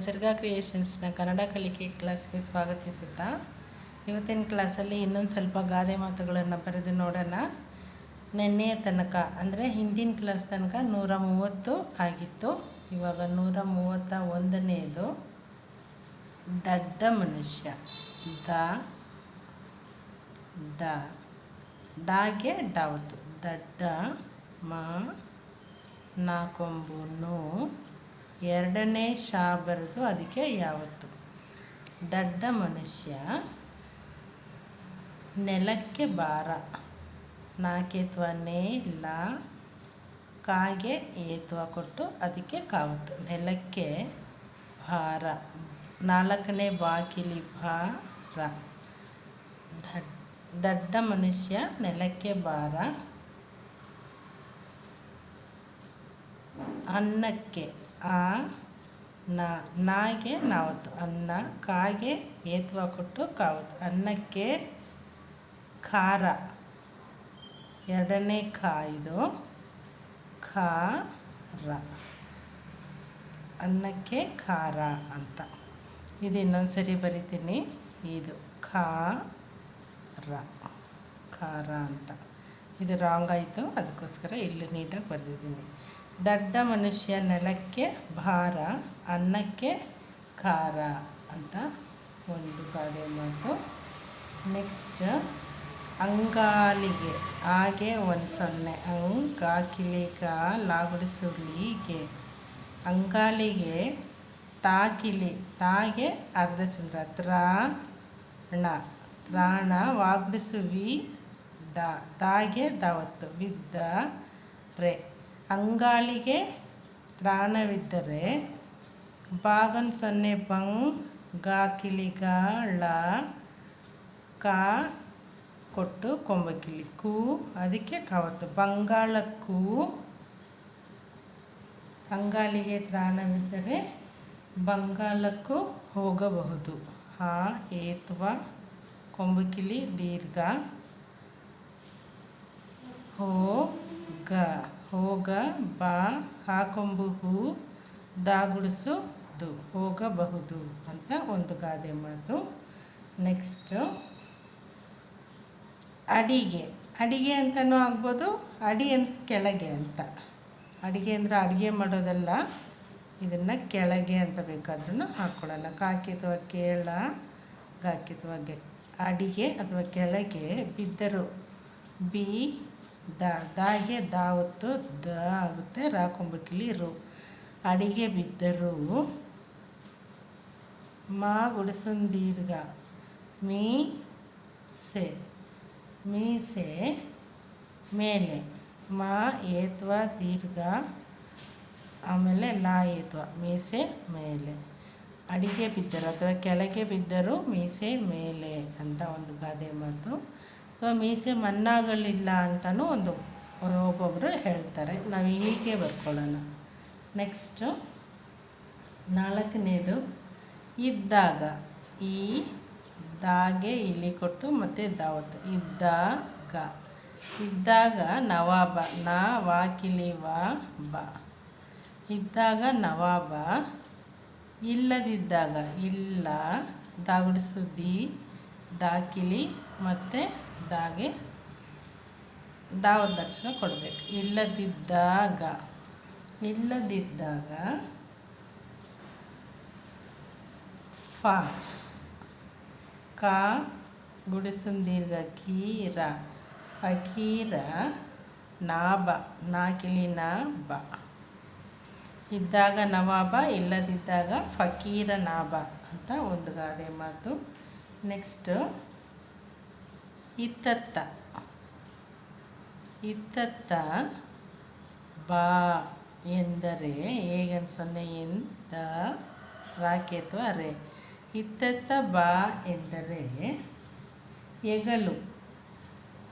ನಿಸರ್ಗ ಕ್ರಿಯೇಷನ್ಸ್ನ ಕನ್ನಡ ಕಲಿಕೆ ಕ್ಲಾಸ್ಗೆ ಸ್ವಾಗತಿಸುತ್ತಾ ಇವತ್ತಿನ ಕ್ಲಾಸಲ್ಲಿ ಇನ್ನೊಂದು ಸ್ವಲ್ಪ ಗಾದೆ ಮಾತುಗಳನ್ನು ಬರೆದು ನೋಡೋಣ. ನಿನ್ನೆಯ ತನಕ ಅಂದರೆ ಹಿಂದಿನ ಕ್ಲಾಸ್ ತನಕ 130 ಆಗಿತ್ತು. ಇವಾಗ 131ನೇದು ದಡ್ಡ ಮನುಷ್ಯ. ಡಾಗೆ ಡಾವತ್ತು ದಡ್ಡ ನಾಕೊಂಬು ನೋ ಎರಡನೇ ಶಾ ಬರೆದು ಅದಕ್ಕೆ ಯಾವತ್ತು. ದಡ್ಡ ಮನುಷ್ಯ ನೆಲಕ್ಕೆ ಭಾರ. ನಾಕೇತ್ವ ನೇ ಲಾ ಕಾಗೆ ಏತ್ವ ಕೊಟ್ಟು ಅದಕ್ಕೆ ಕಾವತ್ತು. ನೆಲಕ್ಕೆ ಭಾರ. 4ನೇ ಬಾಕಿಲಿ ಭಾರ. ದಡ್ಡ ಮನುಷ್ಯ ನೆಲಕ್ಕೆ ಭಾರ. ಅನ್ನಕ್ಕೆ ನಾಗೆ ನಾವತ್ತು ಅನ್ನ. ಕಾಗೆ ಏತ್ವ ಕೊಟ್ಟು ಕಾವತ್ತು. ಅನ್ನಕ್ಕೆ ಖಾರ. 2ನೇ ಖಾ ಇದು ಖಾರ. ಅನ್ನಕ್ಕೆ ಖಾರ ಅಂತ. ಇದು ಇನ್ನೊಂದು ಸರಿ ಬರಿತೀನಿ. ಇದು ಖಾರ ಅಂತ. ಇದು ರಾಂಗ್ ಆಯಿತು, ಅದಕ್ಕೋಸ್ಕರ ಇಲ್ಲಿ ನೀಟಾಗಿ ಬರೆದಿದ್ದೀನಿ. ದಡ್ಡ ಮನುಷ್ಯ ನೆಲಕ್ಕೆ ಭಾರ, ಅನ್ನಕ್ಕೆ ಖಾರ ಅಂತ ಒಂದು ಗಾದೆ ಮಾತು. ನೆಕ್ಸ್ಟ್ ಅಂಗಾಲಿಗೆ. ಹಾಗೆ 10 ಅಂಗಾಕಿಲಿಗ ಲಾಗುಡಿಸುಲಿಗೆ. ಅಂಗಾಲಿಗೆ ತಾಕಿಲಿ. ತಾಗೆ ಅರ್ಧ ಚಂದ್ರ. ತ್ರಾಣ ವಾಗುಡಿಸುವಿ ದಾಗೆ ದಾವತ್ತು ಬಿದ್ದರೆ. ಅಂಗಾಲಿಗೆ ತ್ರಾಣವಿದ್ದರೆ ಬಾಗನ್ 0 ಬಂಗಾಕಿಲಿಗಳ ಕಾ ಕೊಟ್ಟು ಕೊಂಬಕಿಲಿ ಕೂ ಅದಕ್ಕೆ ಕಾವತ್ತು. ಬಂಗಾಳಕ್ಕೂ ಅಂಗಾಲಿಗೆ ತ್ರಾಣವಿದ್ದರೆ ಬಂಗಾಳಕ್ಕೂ ಹೋಗಬಹುದು. ಹಾ ಏತ್ವ ಕೊಂಬಕಿಲಿ ದೀರ್ಘ ಹೋಗ ಬಾ ಹಾಕೊಂಬು ಹೂ ದಾಗುಡಿಸುದು ಹೋಗಬಹುದು ಅಂತ ಒಂದು ಗಾದೆ ಮಾತು. ನೆಕ್ಸ್ಟು ಅಡಿಗೆ. ಅಡಿಗೆ ಅಂತಲೂ ಆಗ್ಬೋದು, ಅಡಿ ಅಂದರೆ ಕೆಳಗೆ ಅಂತ. ಅಡಿಗೆ ಅಂದರೆ ಅಡುಗೆ ಮಾಡೋದಲ್ಲ, ಇದನ್ನು ಕೆಳಗೆ ಅಂತ ಬೇಕಾದ್ರೂ ಹಾಕ್ಕೊಳ್ಳೋಣ. ಕಾಕಿತ್ವ ಕೇಳ ಗಾಕಿತ್ವ ಗೆ. ಅಡಿಗೆ ಅಥವಾ ಕೆಳಗೆ ಬಿದ್ದರು ದಾಗೆ ದಾವತ್ತು ದ ಆಗುತ್ತೆ. ರಾಕೊಂಬಕಿಲಿ ರು. ಅಡಿಗೆ ಬಿದ್ದರು ಮಾ ಗುಡಿಸುಂದೀರ್ಘ ಮೀಸೆ ಮೇಲೆ. ಮಾ ಏತ್ವ ದೀರ್ಘ ಆಮೇಲೆ ಲಾ ಏತ್ವ ಮೀಸೆ ಮೇಲೆ. ಅಡಿಗೆ ಬಿದ್ದರು ಅಥವಾ ಕೆಳಗೆ ಬಿದ್ದರು ಮೀಸೆ ಮೇಲೆ ಅಂತ ಒಂದು ಗಾದೆ ಮಾತು. ಅಥವಾ ಮೀಸೆ ಮಣ್ಣಾಗಲಿಲ್ಲ ಅಂತಲೂ ಒಬ್ಬೊಬ್ಬರು ಹೇಳ್ತಾರೆ. ನಾವು ಹೀಗೆ ಬರ್ಕೊಳ್ಳೋಣ. ನೆಕ್ಸ್ಟು 4ನೇದು ಇದ್ದಾಗ. ಈ ದಾಗೆ ಇಲಿ ಕೊಟ್ಟು ಮತ್ತು ದಾವತ್ತು ಇದ್ದಾಗ ನವಾಬ ನಾ ವಾಕಿಲಿ ವಾ ಬ. ಇದ್ದಾಗ ನವಾಬ. ಇಲ್ಲದಿದ್ದಾಗ ಇಲ್ಲ ದಾಗುಡಿಸುದಿ ದಾಕಿಲಿ ಮತ್ತು ದಾಗೆ ದಾವದ ಅಕ್ಷರ ಕೊಡಬೇಕು. ಇಲ್ಲದಿದ್ದಾಗ ಫ ಕಾ ಗುಡಿಸುಂದೀರ್ಘ ಕೀರ ಫಕೀರ ನಾಬ ನಾಕಿಲಿ ನಾ ಬ. ಇದ್ದಾಗ ನವಾಬ, ಇಲ್ಲದಿದ್ದಾಗ ಫಕೀರ ನಾಬ ಅಂತ ಒಂದು ಗಾದೆ ಮಾತು. ನೆಕ್ಸ್ಟು ಇತ್ತತ್ತ ಬಾ ಎಂದರೆ ಹೇಗನ್ 0 ಎಂದ ರಾಕೇತ್ವ ರೇ. ಇತ್ತತ್ತ ಬಾ ಎಂದರೆ ಎಗಲು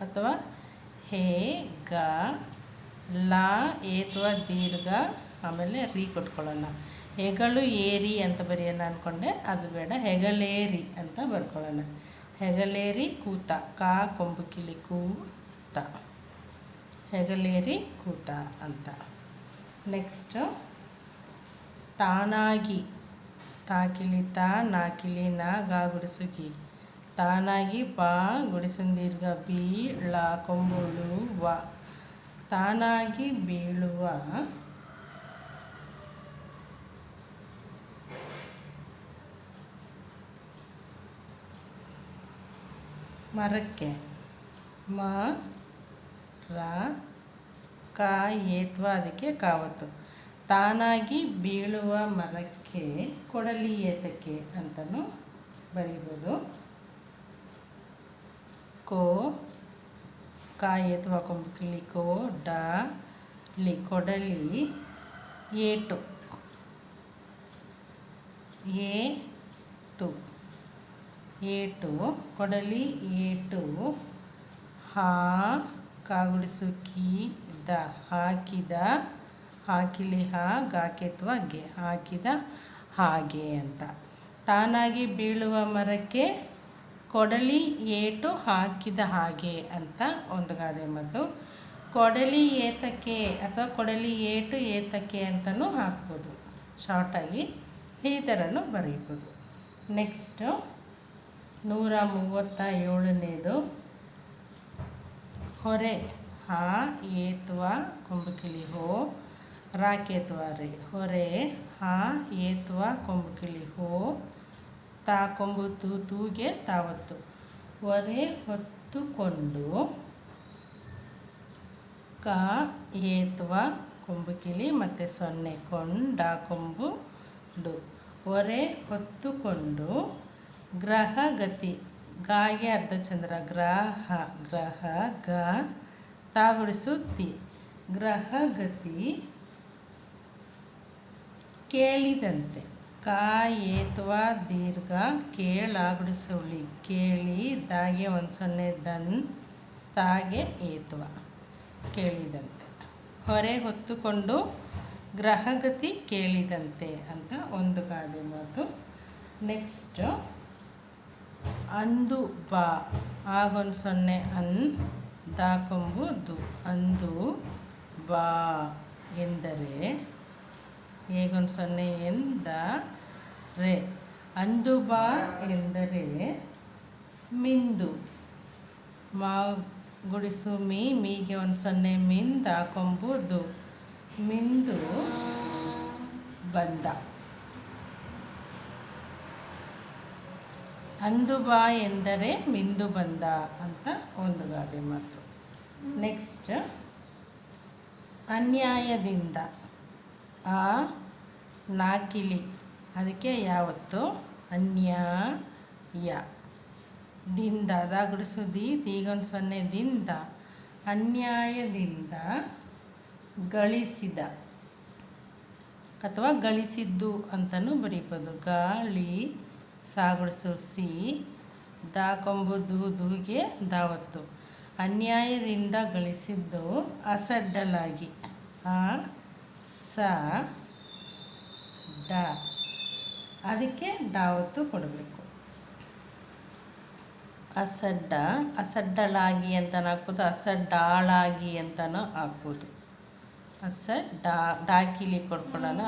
ಅಥವಾ ಹೇಗ ಲಾ ಏತ್ವ ದೀರ್ಘ ಆಮೇಲೆ ರೀ ಕೊಟ್ಕೊಳ್ಳೋಣ. ಹೆಗಲು ಏರಿ ಅಂತ ಬರೆಯೋಣ ಅಂದ್ಕೊಂಡೆ, ಅದು ಬೇಡ. ಹೆಗಲೇರಿ ಅಂತ ಬರ್ಕೊಳ್ಳೋಣ. ಹೆಗಲೇರಿ ಕೂತ. ಕಾ ಕೊಂಬುಕಿಲಿ ಕೂತ. ಹೆಗಲೇರಿ ಕೂತ ಅಂತ. ನೆಕ್ಸ್ಟು ತಾನಾಗಿ ತಾಕಿಲಿ ತಾ ನಾಕಿಲಿ ನಾ ಗಾ ಗುಡಿಸು ಕಿ ತಾನಾಗಿ ಪಾ ಗುಡಿಸಿನ ದೀರ್ಘ ಬಿ ಳ ಕೊಂಬುಳು ವ ತಾನಾಗಿ ಬೀಳುವ ಮರಕ್ಕೆ ಮ ರ ಕ ಏತ್ವ ಅದಕ್ಕೆ ಕಾವತ್ತು ತಾನಾಗಿ ಬೀಳುವ ಮರಕ್ಕೆ ಕೊಡಲಿ ಏತಕ್ಕೆ ಅಂತಲೂ ಬರೀಬೋದು. ಕೋ ಕಾ ಏತ್ವ ಕೊಂಬು ಕಿಳಿ ಕೋ ಡ ಲಿ ಕೊಡಲಿ ಏಟು ಏಟು ಏಟು ಕೊಡಲಿ ಏಟು ಹಾ ಕಾಗುಡಿಸು ಕಿ ದ ಹಾಕಿದ ಹಾಕಿಲಿ ಹಾ ಗಾಕೆತ್ವ ಗೆ ಹಾಕಿದ ಹಾಗೆ ಅಂತ. ತಾನಾಗಿ ಬೀಳುವ ಮರಕ್ಕೆ ಕೊಡಲಿ ಏಟು ಹಾಕಿದ ಹಾಗೆ ಅಂತ ಒಂದು ಗಾದೆ ಮಾತು. ಕೊಡಲಿ ಏತಕ್ಕೆ ಅಥವಾ ಕೊಡಲಿ ಏಟು ಏತಕ್ಕೆ ಅಂತಲೂ ಹಾಕ್ಬೋದು. ಶಾರ್ಟಾಗಿ ಈ ಥರನೂ ಬರೀಬೋದು. ನೆಕ್ಸ್ಟು 137ನೇದು ಹೊರೆ ಹಾ ಏತ್ವ ಕೊಂಬು ಕಿಳಿ ಹೋ ರಾಕೇತ್ವ ರೇ ಹೊರೆ ಹಾ ಏತ್ವ ಕೊಂಬು ಕಿಳಿ ಹೋ ತಾ ಕೊಂಬು ತೂಗೆ ತಾವತ್ತು ಹೊರೆ ಹೊತ್ತುಕೊಂಡು ಕ ಏತ್ವ ಕೊಂಬು ಕಿಳಿ ಮತ್ತು ಸೊನ್ನೆ ಕೊಂಡ ಕೊಂಬು ಡು ಹೊರೆ ಹೊತ್ತುಕೊಂಡು ಗ್ರಹ ಗತಿ ಗಾಗೆ ಅರ್ಧ ಚಂದ್ರ ಗ್ರಹ ಗ್ರಹ ಗ ತಾಗುಡಿಸು ತಿ ಗ್ರಹ ಗತಿ ಕೇಳಿದಂತೆ ಕಾ ಏತ್ವ ದೀರ್ಘ ಕೇಳಾಗುಡಿಸು ಉಳಿ ಕೇಳಿ ದಾಗೆ ಒಂದು ಸೊನ್ನೆ ದನ್ ತಾಗೆ ಏತ್ವ ಕೇಳಿದಂತೆ ಹೊರೆ ಹೊತ್ತುಕೊಂಡು ಗ್ರಹಗತಿ ಕೇಳಿದಂತೆ ಅಂತ ಒಂದು ಗಾದೆ ಮಾತು. ನೆಕ್ಸ್ಟು ಅಂದು ಬಾ ಆಗೊಂದು ಸೊನ್ನೆ ಅನ್ ದಾಕೊಂಬು ದು ಅಂದು ಬಾ ಎಂದರೆ ಹೇಗೊಂದು ಸೊನ್ನೆ ಎಂದ ರೇ ಅಂದು ಬಾ ಎಂದರೆ ಮಿಂದು ಮಾ ಗುಡಿಸು ಮೀಗೆ ಒಂದು ಸೊನ್ನೆ ಮಿಂದ ಕೊಂಬು ದು ಮಿಂದು ಬಂದ. ಅಂದು ಬಾ ಎಂದರೆ ಮಿಂದು ಬಂದ ಅಂತ ಒಂದು ಗಾದೆ ಮಾತು. ನೆಕ್ಸ್ಟ್ ಅನ್ಯಾಯದಿಂದ ಆ ನಾಕಿಲಿ ಅದಕ್ಕೆ ಯಾವತ್ತು ಅನ್ಯಾಯ ದಿಂದ ದಾಗುಡಿಸು ದೀಗೊಂದು ಸೊನ್ನೆ ದಿಂದ ಅನ್ಯಾಯದಿಂದ ಗಳಿಸಿದ ಅಥವಾ ಗಳಿಸಿದ್ದು ಅಂತಲೂ ಬರೀಬೋದು. ಗಾಳಿ ಸಾಗುಡಿಸು ಸಿ ದಾಕೊಂಬು ದೂಗೆ ದಾವತ್ತು ಅನ್ಯಾಯದಿಂದ ಗಳಿಸಿದ್ದು ಅಸಡ್ಡಲಾಗಿ ಆ ಸ ಡ ಅದಕ್ಕೆ ಡಾವತ್ತು ಕೊಡಬೇಕು. ಅಸಡ್ಡಲಾಗಿ ಅಂತಲೂ ಹಾಕ್ಬೋದು, ಅಸಡ್ಡಾಳಾಗಿ ಅಂತಲೂ ಹಾಕ್ಬೋದು. ಡಾಕಿಲಿ ಕೊಡ್ಕೊಳ್ಳೋಣ.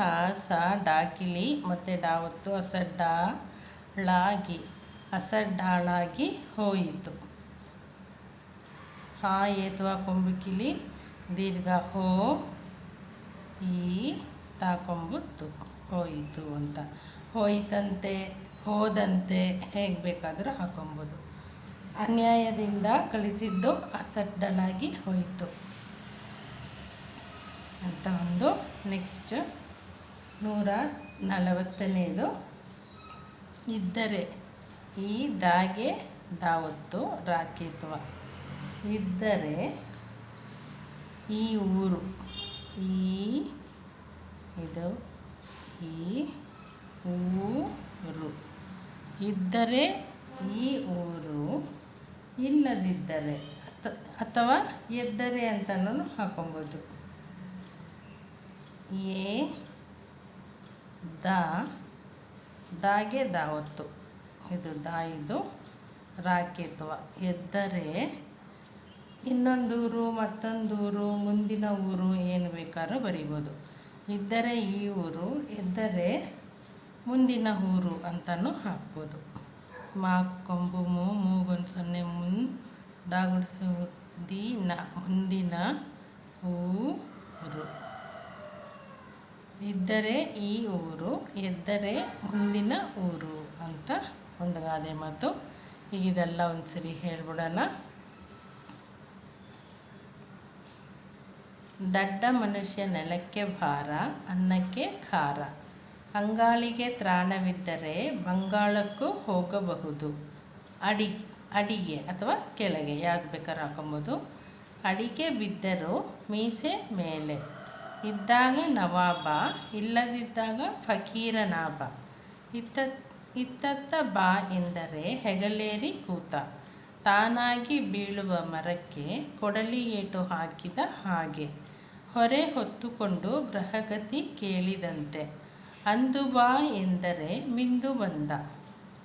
ಸ ಡಾಕಿಲಿ ಮತ್ತು ಡಾವತ್ತು ಅಸಡ್ಡಾಳಾಗಿ ಹೋಯಿತು. ಹಾ ಏತ್ವ ಕೊಂಬು ಕಿಳಿ ದೀರ್ಘ ಹೋ ಈ ತಾಕೊಂಬು ತು ಹೋಯಿತು ಅಂತ. ಹೋಯಿತಂತೆ ಹೋದಂತೆ ಹೇಗೆ ಬೇಕಾದರೂ ಹಾಕೊಬೋದು. ಅನ್ಯಾಯದಿಂದ ಕಳಿಸಿದ್ದು ಅಸಡ್ಡಲಾಗಿ ಹೋಯಿತು ಅಂತ ಒಂದು. ನೆಕ್ಸ್ಟ್ 140ನೇದು ಇದ್ದರೆ ಈ ದಾಗೆ ದಾವತ್ತು ರಾಕೇತ್ವ ಇದ್ದರೆ ಈ ಊರು ಇದು ಈ ಊರು ಇದ್ದರೆ ಈ ಊರು ಇಲ್ಲದಿದ್ದರೆ ಅಥವಾ ಎದ್ದರೆ ಅಂತಲೂ ಹಾಕೊಬೋದು. ದಾಗೆ ದಾವತ್ತು ಇದು ಇದು ರಾಕೇತ್ವ ಎದ್ದರೆ ಇನ್ನೊಂದೂರು ಮತ್ತೊಂದೂರು ಮುಂದಿನ ಊರು ಏನು ಬೇಕಾದ್ರೂ ಬರಿಬೋದು. ಇದ್ದರೆ ಈ ಊರು ಎದ್ದರೆ ಮುಂದಿನ ಊರು ಅಂತಲೂ ಹಾಕ್ಬೋದು. ಮಾ ಕೊಂಬು ಮೂಗೊಂದು ಸೊನ್ನೆ ದಾಗುಡಿಸು ದಿನ ಮುಂದಿನ ಊರು. ಇದ್ದರೆ ಈ ಊರು, ಎದ್ದರೆ ಮುಂದಿನ ಊರು ಅಂತ ಒಂದು ಗಾದೆ ಮಾತು. ಈಗ ಇದೆಲ್ಲ ಒಂದು ಸರಿ ಹೇಳ್ಬಿಡೋಣ. ದಡ್ಡ ಮನುಷ್ಯ ನೆಲಕ್ಕೆ ಭಾರ, ಅನ್ನಕ್ಕೆ ಖಾರ. ಅಂಗಾಳಿಗೆ ತ್ರಾಣವಿದ್ದರೆ ಬಂಗಾಳಕ್ಕೂ ಹೋಗಬಹುದು. ಅಡಿಗೆ ಅಥವಾ ಕೆಳಗೆ ಯಾವ್ದು ಬೇಕಾದ್ರೂ ಹಾಕೊಬೋದು. ಅಡಿಗೆ ಬಿದ್ದರೂ ಮೀಸೆ ಮೇಲೆ. ಇದ್ದಾಗ ನವಾಬ, ಇಲ್ಲದಿದ್ದಾಗ ಫಕೀರನಾಭ. ಇತ್ತತ್ತ ಬಾ ಎಂದರೆ ಹೆಗಲೇರಿ ಕೂತ. ತಾನಾಗಿ ಬೀಳುವ ಮರಕ್ಕೆ ಕೊಡಲಿ ಏಟು ಹಾಕಿದ ಹಾಗೆ. ಹೊರೆ ಹೊತ್ತುಕೊಂಡು ಗ್ರಹಗತಿ ಕೇಳಿದಂತೆ. ಅಂದು ಬಾ ಎಂದರೆ ಮಿಂದು ಬಂದ.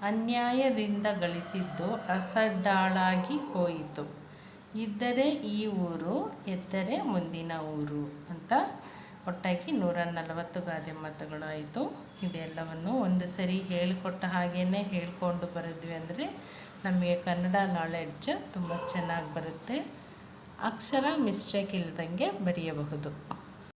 ಅನ್ಯಾಯದಿಂದ ಗಳಿಸಿದ್ದು ಅಸಡ್ಡಾಳಾಗಿ ಹೋಯಿತು. ಇದ್ದರೆ ಈ ಊರು, ಎದ್ದರೆ ಮುಂದಿನ ಊರು ಅಂತ ಒಟ್ಟಾಗಿ 140 ಗಾದೆ ಮಾತುಗಳು ಆಯಿತು. ಇದೆಲ್ಲವನ್ನು ಒಂದು ಸರಿ ಹೇಳಿಕೊಟ್ಟ ಹಾಗೇ ಹೇಳ್ಕೊಂಡು ಬರೆದ್ವಿ ಅಂದರೆ ನಮಗೆ ಕನ್ನಡ ನಾಲೆಡ್ಜ್ ತುಂಬ ಚೆನ್ನಾಗಿ ಬರುತ್ತೆ. ಅಕ್ಷರ ಮಿಸ್ಟೇಕ್ ಇಲ್ಲದಂಗೆ ಬರೆಯಬಹುದು.